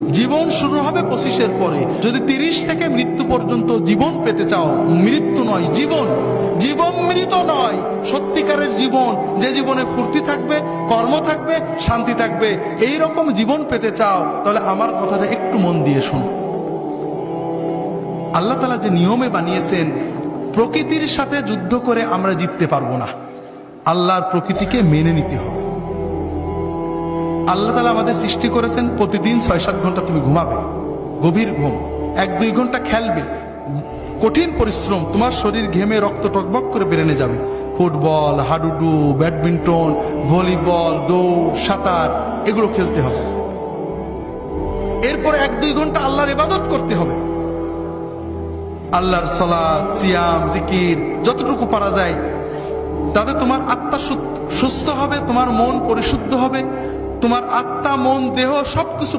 জীবন শুরু হবে 25-এর পরে। যদি 30 থেকে মৃত্যু পর্যন্ত জীবন পেতে চাও, মৃত্যু নয় জীবন, জীবন মৃত নয়, সত্যিকারের জীবন, যে জীবনে ফুর্তি থাকবে, কর্ম থাকবে, শান্তি থাকবে, এই রকম জীবন পেতে চাও, তাহলে আমার কথাটা একটু মন দিয়ে শোনো। আল্লাহ তাআলা যে নিয়মে বানিয়েছেন, প্রকৃতির সাথে যুদ্ধ করে আমরা জিততে পারবো না, আল্লাহর প্রকৃতিকে মেনে নিতে হবে। আল্লাহ তাআলা আমাদের সৃষ্টি করেছেন প্রতিদিন 6-7 ঘন্টা তুমি ঘুমাবে, গভীর ঘুম, 1-2 ঘন্টা খেলবে, কঠিন পরিশ্রম, তোমার শরীর ঘেমে রক্ত টকবক করে বেরেনে যাবে, ফুটবল, হাডুডু, ব্যাডমিন্টন, ভলিবল, দৌড়, সাঁতার, এগুলো খেলতে হবে। এরপর 1-2 ঘন্টা আল্লাহর ইবাদত করতে হবে, আল্লাহর সালাত, সিয়াম, জিকির যতটুকু পারা যায়, তাতে তোমার আত্মা সুস্থ হবে, তোমার মন পরিশুদ্ধ হবে, তোমার আত্মা, মন, দেহ সবকিছু